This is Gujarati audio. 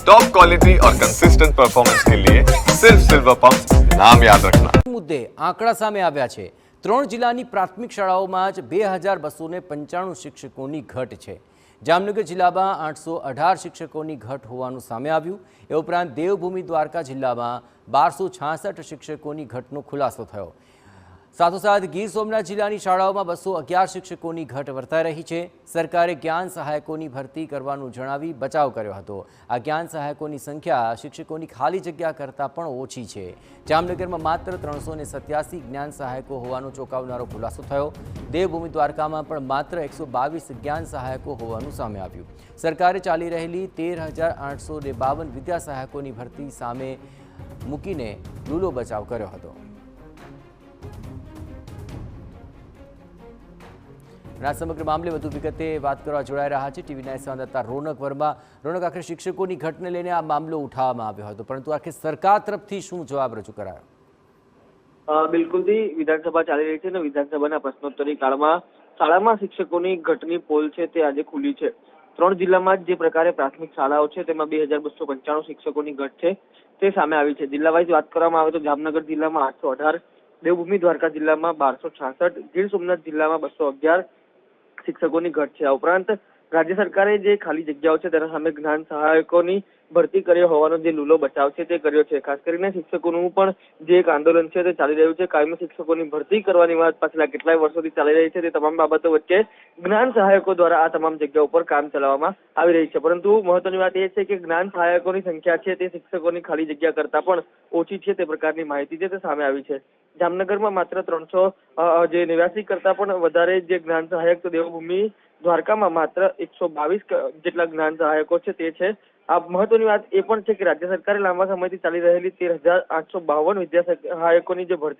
टॉप क्वालिटी और कंसिस्टेंट परफॉर्मेंस के लिए सिर्फ सिल्वर पंप नाम याद रखना। મુદ્દે આંકડા સામે આવ્યા છે। 3 જિલ્લાની પ્રાથમિક શાળાઓમાં જ 2295 શિક્ષકોની ઘટ છે। જામનગર જિલ્લામાં 818 શિક્ષકોની ઘટ હોવાનું સામે આવ્યું। એ ઉપરાંત દેવભૂમિ દ્વારકા જિલ્લામાં 1266 શિક્ષકોની ઘટનો ખુલાસો થયો। સાથોસાથ ગીર સોમનાથ જિલ્લાની શાળાઓમાં 211 શિક્ષકોની ઘટ વર્તાઈ રહી છે। સરકારે જ્ઞાન સહાયકોની ભરતી કરવાનું જણાવી બચાવ કર્યો હતો। આ જ્ઞાન સહાયકોની સંખ્યા શિક્ષકોની ખાલી જગ્યા કરતાં પણ ઓછી છે। જામનગરમાં માત્ર 387 જ્ઞાન સહાયકો હોવાનો ચોંકાવનારો ખુલાસો થયો। દેવભૂમિ દ્વારકામાં પણ માત્ર 122 જ્ઞાન સહાયકો હોવાનું સામે આવ્યું। સરકારે ચાલી રહેલી 13,852 વિદ્યા સહાયકોની ભરતી સામે મૂકીને લૂલો બચાવ કર્યો હતો। આ સમગ્ર મામલે વધુ વિગતે વાત કરવા જોડાઈ રહ્યા છે ટીવી 9 સંવાદદાતા રોનક વર્મા। રોનક, આખરે શિક્ષકોની ઘટને લઈને આ મામલો ઉઠાવવામાં આવ્યો હતો, પરંતુ આખરે સરકાર તરફથી શું જવાબ રજૂ કરાયો? બિલકુલથી વિધાનસભા ચાલી રહી છે અને વિધાનસભાના પ્રશ્નોત્તરી કાળમાં શાળામાં શિક્ષકોની ઘટની પોલ છે તે આજે ખુલી છે। 3 જિલ્લામાં જે પ્રકારે પ્રાથમિક શાળાઓ છે તેમાં 2295 શિક્ષકોની ઘટ છે તે સામે આવી છે। જિલ્લા વાઇઝ વાત કરવામાં આવે તો જામનગર જિલ્લામાં 818, દેવભૂમિ દ્વારકા જિલ્લામાં 1266, ગીર સોમનાથ જિલ્લામાં 211 શિક્ષકોની ઘટ છે। આ ઉપરાંત રાજ્ય સરકારે જે ખાલી જગ્યાઓ છે તેના સામે જ્ઞાન સહાયકોની ભરતી કર્યો હોવાનો જે લૂલો બચાવ છે તે કર્યો છે। ખાસ કરીને શિક્ષકોનું પણ જે એક આંદોલન છે તે ચાલી રહ્યું છે। કાયમી શિક્ષકોની ભરતી કરવાની વાત પાછલા કેટલાય વર્ષોથી ચાલી રહી છે। તે તમામ બાબતો વચ્ચે જ્ઞાન સહાયકો દ્વારા આ તમામ જગ્યાઓ પર કામ ચલાવવામાં આવી રહી છે। પરંતુ મહત્વની વાત એ છે કે જ્ઞાન સહાયકોની સંખ્યા છે તે શિક્ષકોની ખાલી જગ્યા કરતાં પણ ઓછી છે તે પ્રકારની માહિતી છે તે સામે આવી છે। જામનગરમાં માત્ર 389 કરતાં પણ વધારે જે જ્ઞાન સહાયક તો દેવભૂમિ દ્વારકામાં માત્ર 122 જેટલા જ્ઞાન સહાયકો છે તે છે। આ મહત્વની વાત એ પણ છે કે રાજ્ય સરકારે લાંબા સમયથી ચાલી રહેલી 13,852 વિદ્યા સહાયકોની જે ભરતી